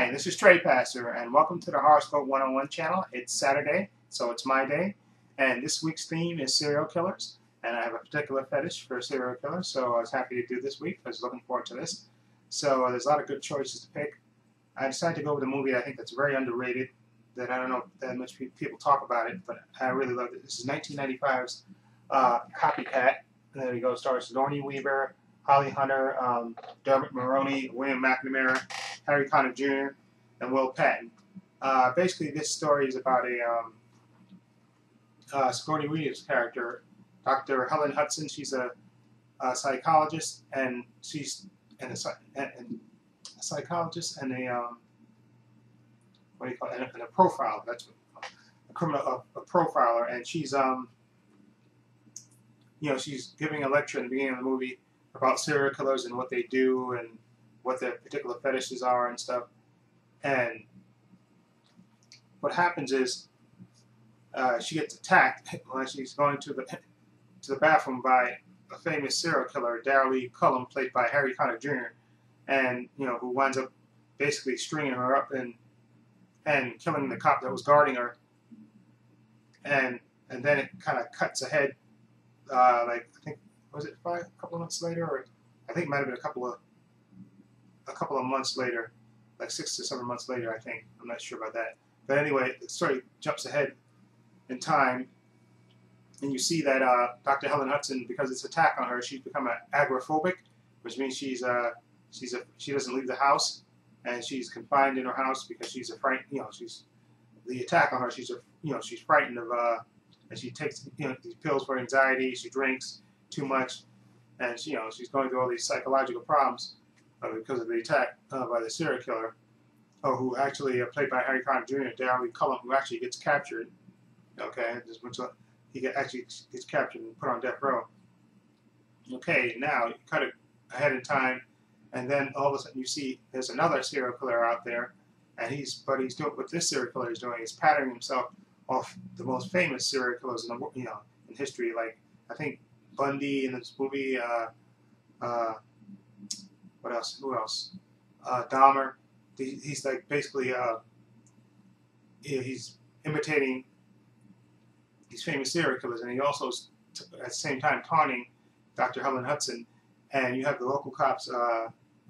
Hi, this is Trey Passer, and welcome to the Horoscope 101 channel. It's Saturday, so it's my day, and this week's theme is serial killers, and I have a particular fetish for serial killers, so I was happy to do this week. I was looking forward to this. So there's a lot of good choices to pick. I decided to go with a movie I think that's very underrated, that I don't know that much people talk about it, but I really loved it. This is 1995's Copycat. There you go. Stars Sigourney Weaver, Holly Hunter, Dermot Mulroney, William McNamara, Harry Connick Jr., and Will Patton. Basically, this story is about a Sigourney Weaver's character, Dr. Helen Hudson. She's a psychologist, and she's a psychologist and a what do you call it? And a profiler. That's what, a criminal, a profiler, and she's she's giving a lecture in the beginning of the movie about serial killers and what they do and what their particular fetishes are and stuff. And what happens is she gets attacked when she's going to the bathroom by a famous serial killer, Darrell E. Cullum, played by Harry Connick Jr., and who winds up basically stringing her up and killing the cop that was guarding her. And then it kind of cuts ahead, like I think was it a couple of months later, or I think it might have been a couple of months later, like 6 to 7 months later, I think. I'm not sure about that. But anyway, the story jumps ahead in time, and you see that Dr. Helen Hudson, because it's an attack on her, she's become agoraphobic, which means she doesn't leave the house, and she's confined in her house because she's afraid. She's the attack on her. She's frightened of, and she takes these pills for anxiety. She drinks too much, and she's going through all these psychological problems because of the attack by the serial killer, who actually played by Harry Connick Jr., Darrell E. Cullum, who actually gets captured. Okay, actually gets captured and put on death row. Okay, now you cut it ahead in time, and then all of a sudden you see there's another serial killer out there, and he's doing what this serial killer is doing is patterning himself off the most famous serial killers in the in history, like I think Bundy in this movie. What else? Who else? Dahmer. He's like basically he's imitating these famous serial killers, and he also at the same time taunting Dr. Helen Hudson. And you have the local cops,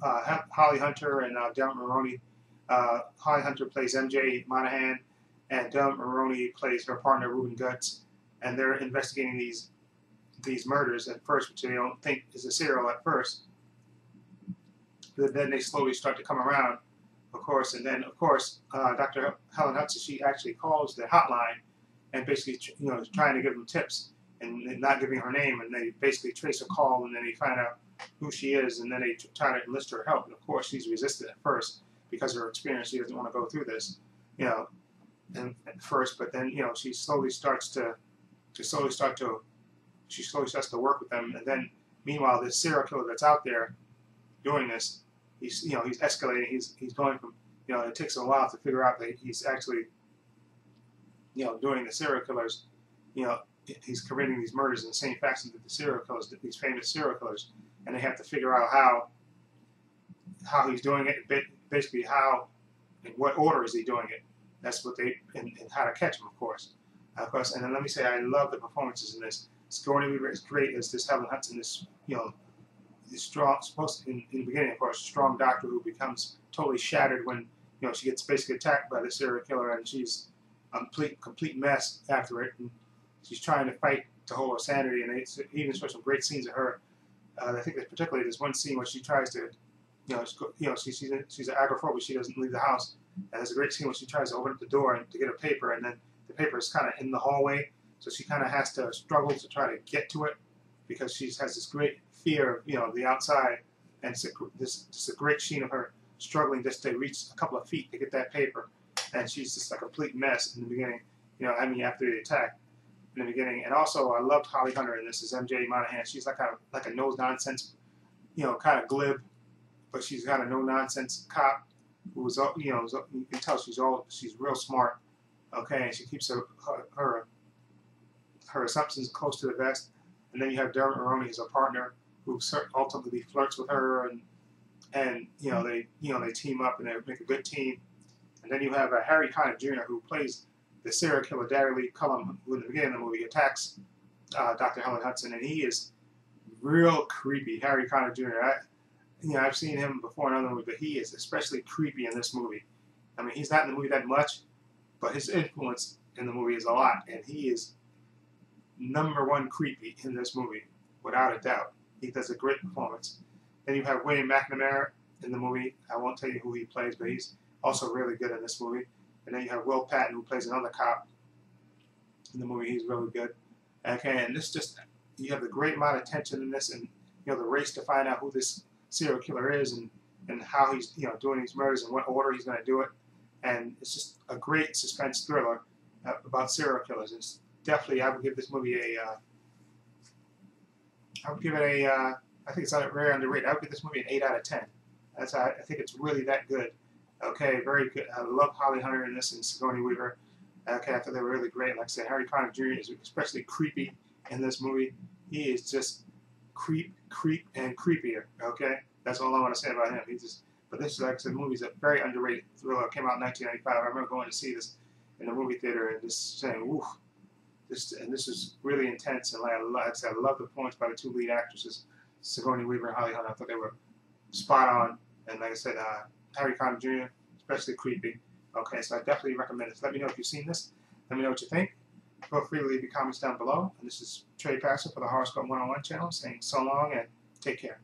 Holly Hunter and Dermot Mulroney. Holly Hunter plays MJ Monahan, and Dermot Mulroney plays her partner Reuben Guts, and they're investigating these murders at first, which they don't think is a serial at first. But then they slowly start to come around, of course, and then of course Dr. Helen Hudson, she actually calls the hotline and basically trying to give them tips and not giving her name, and they basically trace her call, and then they find out who she is, and then they try to enlist her help. And of course she's resistant at first because of her experience. She doesn't want to go through this, and at first, but then she slowly starts to work with them. And then meanwhile, this serial killer that's out there doing this, he's escalating. He's going from it takes a while to figure out that he's actually doing the serial killers. He's committing these murders in the same fashion that the serial killers, these famous serial killers, and they have to figure out how he's doing it, basically how, in what order is he doing it. That's what and how to catch him, of course. And then let me say, I love the performances in this. Sigourney Weaver is great as this Helen Hudson, this this strong, in the beginning, of course, strong doctor who becomes totally shattered when she gets basically attacked by the serial killer, and she's a complete mess after it. And she's trying to fight to hold her sanity, and they even show some great scenes of her. I think that particularly there's one scene where she tries to, she's an agoraphobic. She doesn't leave the house, and there's a great scene where she tries to open up the door to get a paper, and then the paper is kind of in the hallway, so she kind of has to struggle to try to get to it because she has this great fear of the outside, and this is a great scene of her struggling just to reach a couple of feet to get that paper, and she's just a complete mess in the beginning. After the attack. In the beginning, and also I loved Holly Hunter in this as MJ Monahan. She's like a no nonsense, kind of glib, but she's got a no nonsense cop who's you can tell she's real smart. Okay, and she keeps her assumptions close to the vest. And then you have Dermot Mulroney as a partner who ultimately flirts with her, and they team up and they make a good team. And then you have Harry Connick Jr., who plays the serial killer Derry Lee Cullum, who in the beginning of the movie attacks Dr. Helen Hudson, and he is real creepy. Harry Connick Jr. I've seen him before in other movies, but he is especially creepy in this movie. I mean, he's not in the movie that much, but his influence in the movie is a lot, and he is #1 creepy in this movie, without a doubt. He does a great performance. Then you have William McNamara in the movie. I won't tell you who he plays, but he's also really good in this movie. And then you have Will Patton, who plays another cop in the movie. He's really good. Okay, and this just, you have the great amount of tension in this, and the race to find out who this serial killer is, and how he's doing these murders and what order he's going to do it. And it's just a great suspense thriller about serial killers. It's definitely, I would give this movie I think it's very underrated. I would give this movie an 8 out of 10. I think it's really that good. Okay, very good. I love Holly Hunter in this and Sigourney Weaver. Okay, I thought they were really great. Like I said, Harry Connick Jr. is especially creepy in this movie. He is just creep, and creepier. Okay, that's all I want to say about him. But this, like I said, the movie's a very underrated thriller. It came out in 1995. I remember going to see this in the movie theater and just saying, "Oof." This is really intense, and like I said, I love the performance by the 2 lead actresses, Sigourney Weaver and Holly Hunter. I thought they were spot on, and like I said, Harry Connick Jr., especially creepy. Okay, so I definitely recommend it. So let me know if you've seen this. Let me know what you think. Feel free to leave your comments down below. And this is Trey Passer for the Horoscope 101 channel saying so long and take care.